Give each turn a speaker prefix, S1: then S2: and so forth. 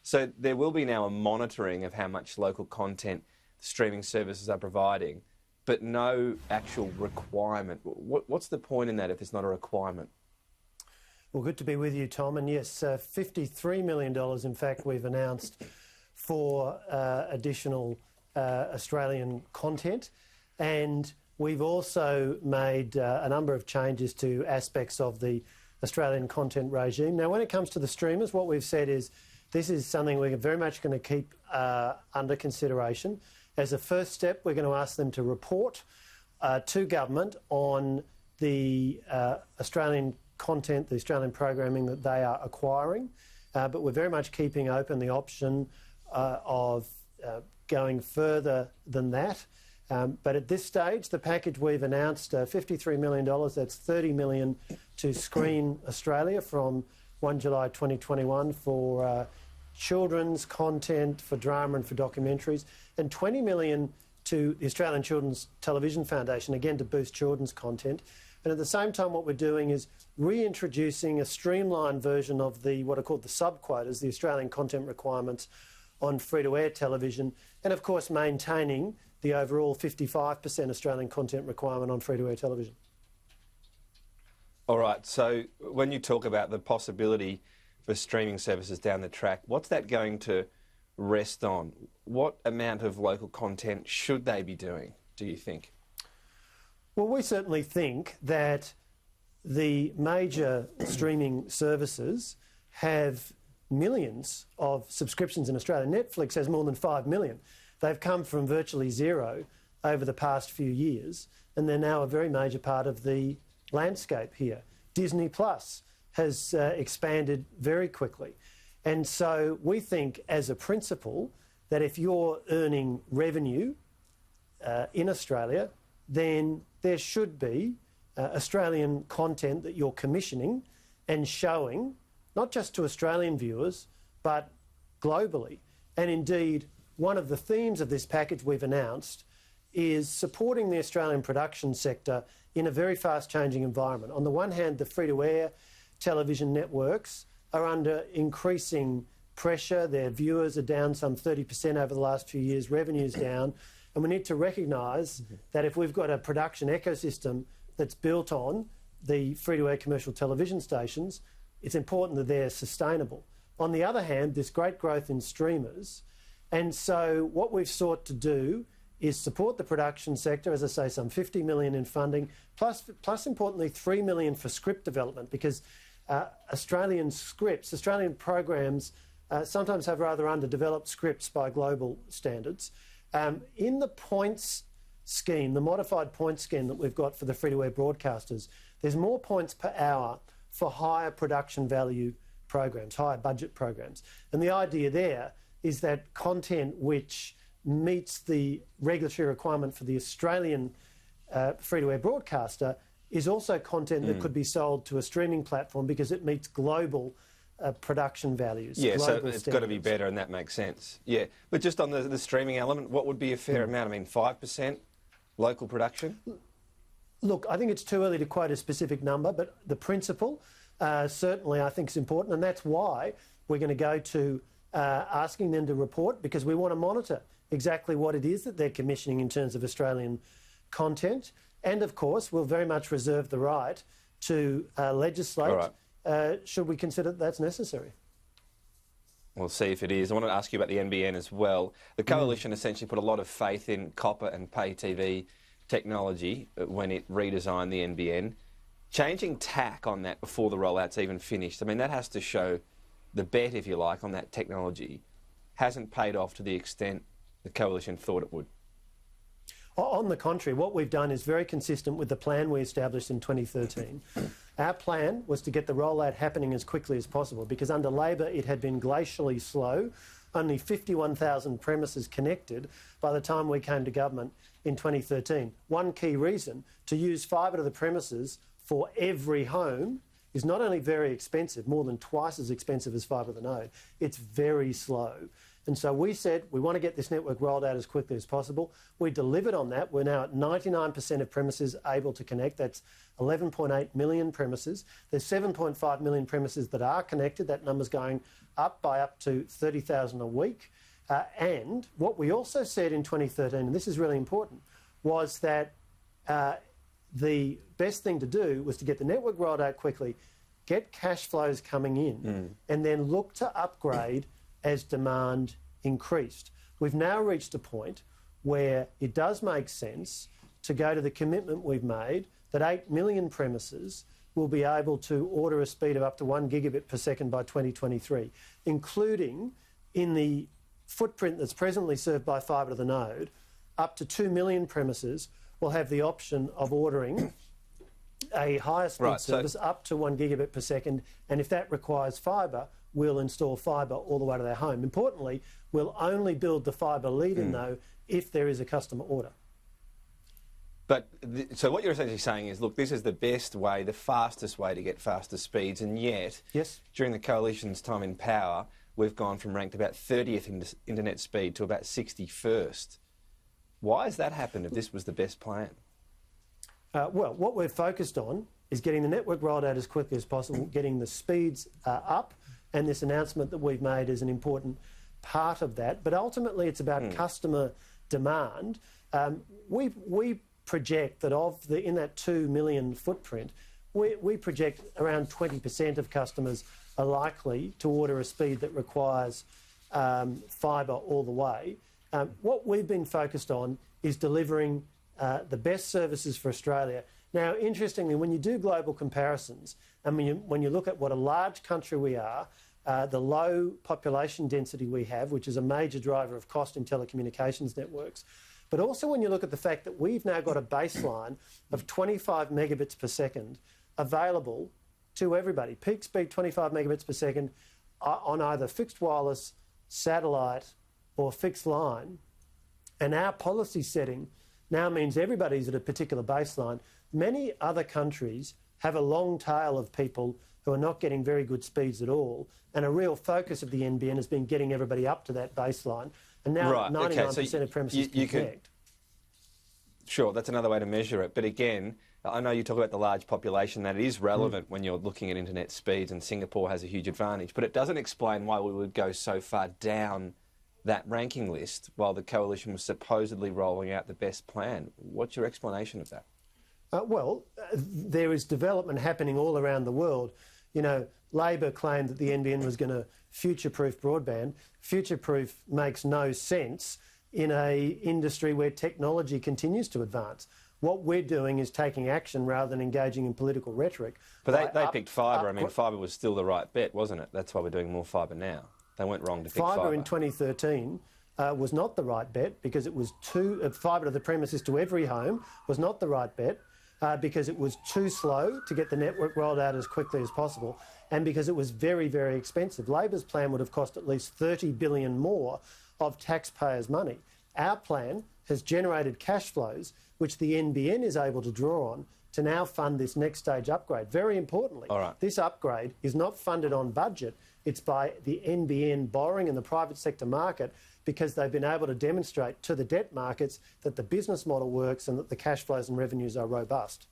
S1: So there will be now a monitoring of how much local content streaming services are providing, but no actual requirement. What's the point in that if there's not a requirement?
S2: Well, good to be with you, Tom. And yes, $53 million, in fact, we've announced for additional Australian content. And we've also made a number of changes to aspects of the Australian content regime. Now, when it comes to the streamers, what we've said is this is something we're very much going to keep under consideration. As a first step, we're going to ask them to report to government on the Australian content, the Australian programming that they are acquiring. But we're very much keeping open the option of going further than that. But at this stage, the package we've announced, $53 million, that's $30 million to Screen Australia from 1 July 2021 for children's content, for drama and for documentaries, and $20 million to the Australian Children's Television Foundation, again to boost children's content. And at the same time, what we're doing is reintroducing a streamlined version of what are called the sub-quotas, the Australian content requirements on free-to-air television, and of course maintaining the overall 55% Australian content requirement on free-to-air television.
S1: All right, so when you talk about the possibility for streaming services down the track, what's that going to rest on? What amount of local content should they be doing, do you think?
S2: Well, we certainly think that the major streaming services have millions of subscriptions in Australia. Netflix has more than 5 million. They've come from virtually zero over the past few years, and they're now a very major part of the landscape here. Disney Plus has expanded very quickly. And so we think as a principle that if you're earning revenue in Australia, then there should be Australian content that you're commissioning and showing, not just to Australian viewers, but globally. And indeed, one of the themes of this package we've announced is supporting the Australian production sector in a very fast-changing environment. On the one hand, the free-to-air television networks are under increasing pressure. Their viewers are down some 30% over the last few years, revenue's down. And we need to recognise that if we've got a production ecosystem that's built on the free-to-air commercial television stations, it's important that they're sustainable. On the other hand, there's great growth in streamers. And so what we've sought to do is support the production sector, as I say, some $50 million in funding, plus importantly, $3 million for script development, because Australian scripts, Australian programs sometimes have rather underdeveloped scripts by global standards. In the points scheme, the modified points scheme that we've got for the free-to-air broadcasters, there's more points per hour for higher production value programs, higher budget programs. And the idea there is that content which meets the regulatory requirement for the Australian free-to-air broadcaster is also content that could be sold to a streaming platform because it meets global production values.
S1: Yeah, so it's got to be better, and that makes sense. Yeah, but just on the streaming element, what would be a fair amount? I mean, 5% local production?
S2: Look, I think it's too early to quote a specific number, but the principle certainly I think is important, and that's why we're going to go to asking them to report, because we want to monitor exactly what it is that they're commissioning in terms of Australian content. And, of course, we'll very much reserve the right to legislate should we consider that that's necessary.
S1: We'll see if it is. I want to ask you about the NBN as well. The Coalition essentially put a lot of faith in copper and pay TV technology when it redesigned the NBN. Changing tack on that before the rollout's even finished, I mean, that has to show the bet, if you like, on that technology hasn't paid off to the extent the Coalition thought it would.
S2: On the contrary, what we've done is very consistent with the plan we established in 2013. Our plan was to get the rollout happening as quickly as possible because under Labor it had been glacially slow, only 51,000 premises connected by the time we came to government in 2013. One key reason, to use fibre to the premises for every home is not only very expensive, more than twice as expensive as fibre to the node, it's very slow. And so we said we want to get this network rolled out as quickly as possible. We delivered on that. We're now at 99% of premises able to connect. That's 11.8 million premises. There's 7.5 million premises that are connected. That number's going up by up to 30,000 a week. And what we also said in 2013, and this is really important, was that the best thing to do was to get the network rolled out quickly, get cash flows coming in, and then look to upgrade as demand increased. We've now reached a point where it does make sense to go to the commitment we've made that 8 million premises will be able to order a speed of up to 1 gigabit per second by 2023, including in the footprint that's presently served by fibre to the node, up to 2 million premises will have the option of ordering a higher speed service up to 1 gigabit per second, and if that requires fibre, we'll install fibre all the way to their home. Importantly, we'll only build the fibre lead-in, though, if there is a customer order.
S1: But, so what you're essentially saying is, look, this is the best way, the fastest way to get faster speeds, and yet, during the Coalition's time in power, we've gone from ranked about 30th in internet speed to about 61st. Why has that happened if this was the best plan?
S2: Well, what we're focused on is getting the network rolled out as quickly as possible, getting the speeds up, and this announcement that we've made is an important part of that. But ultimately, it's about customer demand. We project that in that 2 million footprint, we project around 20% of customers are likely to order a speed that requires fibre all the way. What we've been focused on is delivering the best services for Australia. Now, interestingly, when you do global comparisons, and when you look at what a large country we are, the low population density we have, which is a major driver of cost in telecommunications networks, but also when you look at the fact that we've now got a baseline of 25 megabits per second available to everybody, peak speed 25 megabits per second on either fixed wireless, satellite or fixed line, and our policy setting now means everybody's at a particular baseline. Many other countries have a long tail of people who are not getting very good speeds at all, and a real focus of the NBN has been getting everybody up to that baseline, and now 99% of premises can connect.
S1: Sure, that's another way to measure it, but again, I know you talk about the large population, that it is relevant when you're looking at internet speeds, and Singapore has a huge advantage, but it doesn't explain why we would go so far down that ranking list while the Coalition was supposedly rolling out the best plan. What's your explanation of that? There
S2: is development happening all around the world. You know, Labor claimed that the NBN was going to future-proof broadband. Future-proof makes no sense in an industry where technology continues to advance. What we're doing is taking action rather than engaging in political rhetoric.
S1: But they picked fibre. I mean, fibre was still the right bet, wasn't it? That's why we're doing more fibre now. They went wrong to pick fibre.
S2: Fibre in 2013 was not the right bet because it was fibre to the premises to every home was not the right bet because it was too slow to get the network rolled out as quickly as possible, and because it was very, very expensive. Labor's plan would have cost at least $30 billion more of taxpayers' money. Our plan has generated cash flows which the NBN is able to draw on to now fund this next stage upgrade. Very importantly, this upgrade is not funded on budget. It's by the NBN borrowing in the private sector market because they've been able to demonstrate to the debt markets that the business model works and that the cash flows and revenues are robust.